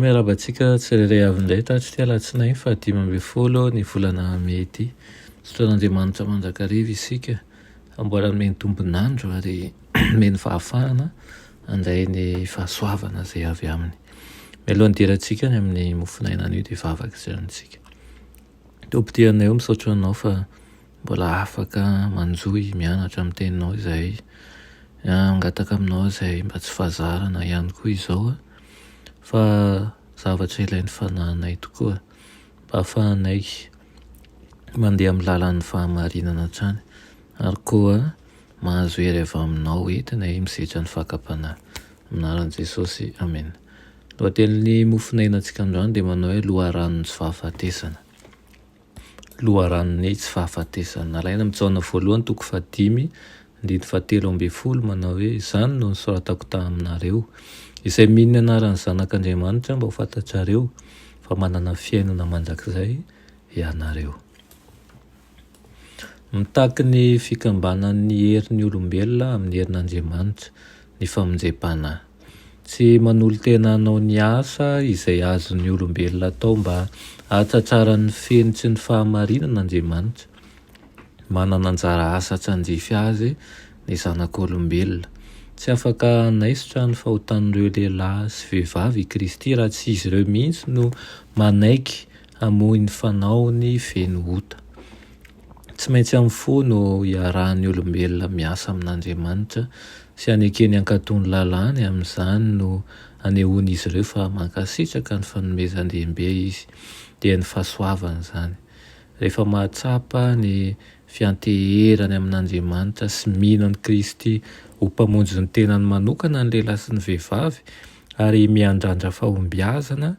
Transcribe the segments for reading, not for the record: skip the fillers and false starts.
Miarabantsika tsirairay avy indray tahatsy tia alatsinainy 5 ny volana May ity. Sotoan'Andriamanitra manjakariva isika amboarany meny tombonandro ary meny fahafahana andray ny fahasoavana izay avy aminy. Mialohan'ny dirantsika ny amin'ny mofinaina an'io dia vavaka izantsika. Tompom-pianay eo misaotra anao fa mbola afaka manjohy mianatra amin'ny teninao izay angataka aminao izay mba tsy fahazarana ihany koa izao fa zavatra ilain'ny fanahinay tokoa mba ahafahanay mandeha amin'ny lalan'ny fahamarinana hatrany ary koa mahazo hery avy aminao entinay misetra ny fakapanahy. Aminaran'i Jesosy, amen. Lohatenin'ny mofinainantsika androany dia manao hoe loharanon'ny tsy fahafatesana. Loharanon'ny tsy fahafatesana. Nalaina amin'ny Jaona voalohany 5:17 manao hoe izany no nisoratako taminareo izay mino ny anaran'ny Zanak'Andriamanitra mba ho fantatrareo fa manana fiainana mandrakizay ianareo. Mitaky ny fikambanan'ny herin'ny olombelona amin'ny herin'Andriamanitra ny famonjem-panahy. Tsy manolo tena hanao ny asa izay azon'ny olombelona atao mba hahatratrara ny feniny sy ny fahamarinana Andriamanitra. Manana anjara asa tsanjify azy ny zanak'olombelona. Tsy afaka hanaisotra ny fahotan'ireo lehilahy sy vehivavy i Kristy raha tsy izy ireo mihitsy no manaiky hamohy ny fanaony feno ota. Tsy maintsy amin'ny fo no iarahan'ny olombelona miasa amin'Andriamanitra sy hanekeny hankatony lalàny amin'izany no hanehoan'izy ireo fa mankasitraka ny fanomezan-dehibe izy dia ny fahasoavana izany. Rehefa mahatsapa ny fianteherany amin'Andriamanitra sy mino an'i Kristy ho mpamonjy ny tenany manokana ny lehilahy sy ny vehivavy ary miandrandra fahombiazana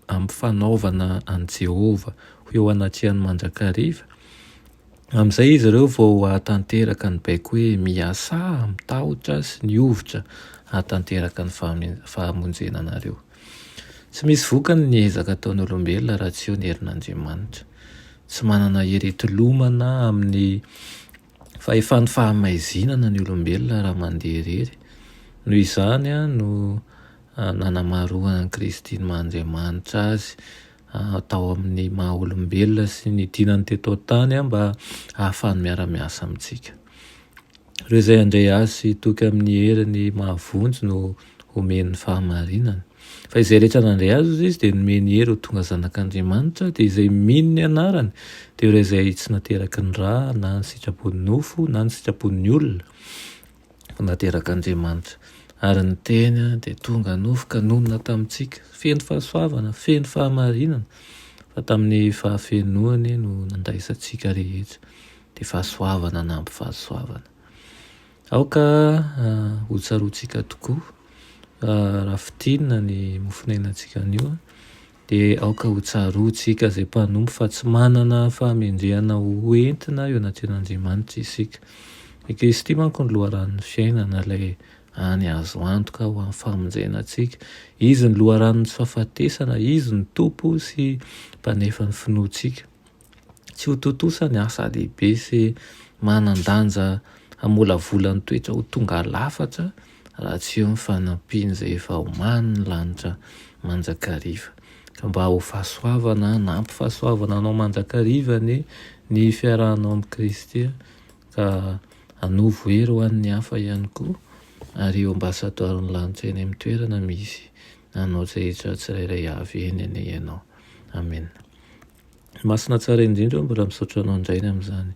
amin'ny fanaovana an' Jehova ho eo anatrehan'ny mandrakariva. Amin'izay izy ireo vao hahatanteraka ny baiko hoe miasa, mitahotra sy niovotra hahatanteraka ny fahamonjena anareo. Tsy misy vokany ny ezaka ataon'ny olombelona raha tsy eo ny herin'Andriamanitra. Tsy manana heretilomana amin'ny fahefan'ny fahamaizinana ny olombelona raha mandeha irery. Noho izany no nanamaroana an'i Kristy ny Andriamanitra azy atao amin'ny maha olombelona sy ny dinany teto tany mba ahafahany miara-miasa amintsika. Ireo izay handray azy sy toky amin'ny heriny mahavonjy no omeny fahamarinana. Fa izay rehetra nandray azy izy dia nomeny hery ho tonga zanak'Andriamanitra dia izay mino ny anarany dia ireo izay tsy nateraky ny rà na ny sitrapon'ny nofo na ny sitrapon'ny olona nateraka Andriamanitra. Ary ny teny dia tonga nofoka nonona tamintsika feno fahasoavana, feno fahamarinana fa tamin'ny fahafenoany no nandraisantsika rehetra dia fahasoavana nampy fahasoavana. Aoka ho tsaroantsika tokoa raha fitinina ny mofinainantsika anio dia aoka ho tsaroantsika izay mpanompo fa tsy manana fahamendrehana ho entina eo anatrehan'Andriamanitra isika. I Kristy manko ny loharanon'ny fiainana ilay any azo antoka ho amin'ny famonjenantsika. Izy ny loharanon'ny tsy fahafatesana, izy ny tompo sy mpanefa ny finoantsika. Tsy ho totosa ny asa lehibe sy manan-danja hamolavola ny toetra ho tonga lafatra raha tsy eo ny fanampiany izay efa oman'ny lanitra manjakariva. Ka mba ho fahasoavana, nampy fahasoavana anao manjakariva ny fiarahanao amin'ny Kristy ka hanovo hery ho an'ny hafa ihany koa ary eo mba satoarin'ny lanitra eny amin'ny toerana misy nanao rehetra tsirairay avy eny ane ianao. Amen. Masina tsara indrindra mbola misaotra anao indray amin'izany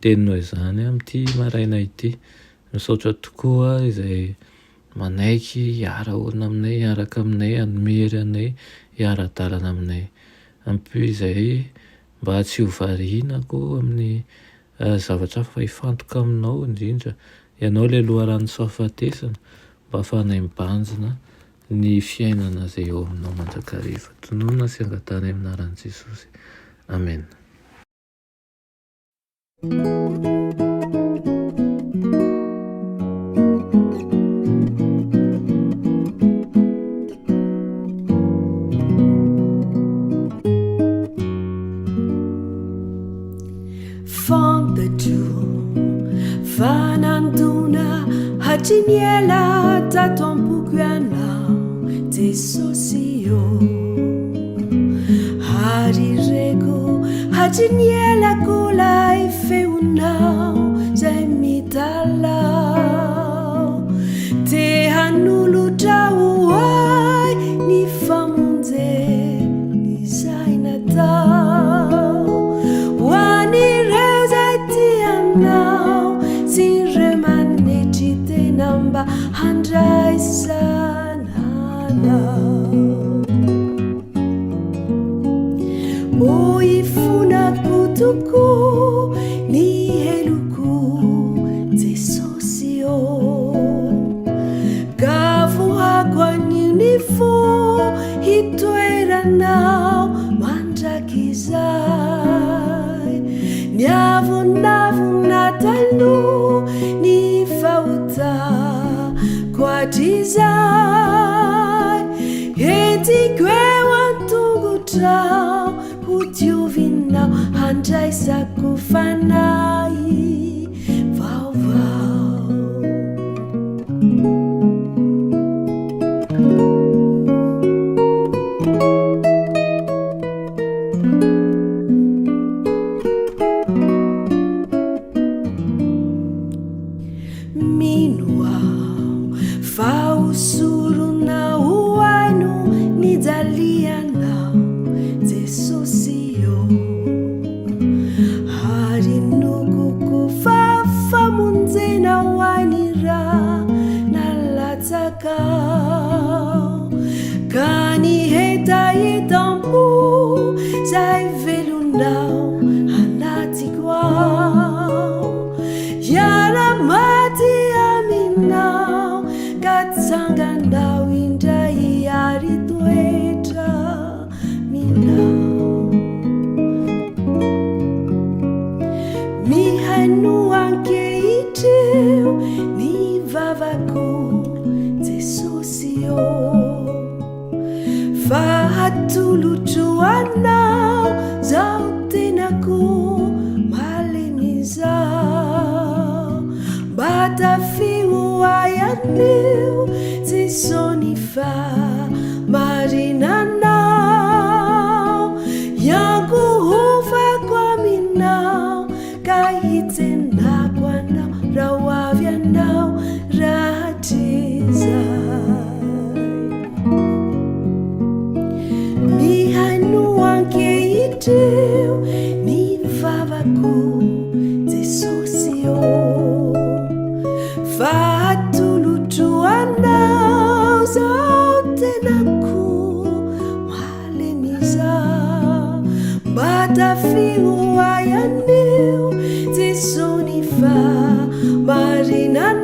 teninao izany amin'ity maraina ity. Misaotra tokoa izay manaiky hiara-orina aminay, hiaraka aminay, hanome hery anay, hiara-dalana aminay. Ampio izay mba tsy ho varianako amin'ny zavatra fa hifantoka aminao indrindra. Ianao ilay loharanon'ny tsy fahafatesana mba ahafahanay mibanjina ny fiainana izay eo aminao mandrakariva. Tonoina sy angatana amin'ny anaran'i Jesosy. Amen. fantatu fananduna hachiniela tatompukuana te sosio harirego hachiniela kolai feunao jaimitala te hanulu tauai ni famunze ni zainatao wani reuzetianao si remanechite namba handrai sanana oifuna kutuku ni heluku te sosio Nifu hitoera nao mandrakizai niavunavun natalu ni fauta kwatizai heti kwewantugutrao hutiovinao handrai sakufanai vauvau Fausuru na uainu ni daliana te sosio hari nuku kufafa munze na wanira na lataka kani heta yetampu zai velunao hanati kwao yara mati aminao Sangandau indai aritueta minau mi hanu anke iteu ni vavaku te sosio fahatulutuanau zautenaku malemizau batafiu ayanu te sonifa marinanau yangu hufa kwa minau kahitena kwanau rawavianau ratizai mihanu anke iteu ni vavaku te sosio Fatulutuanau zautenaku malemiza batafiu ayanu te sonifa marinan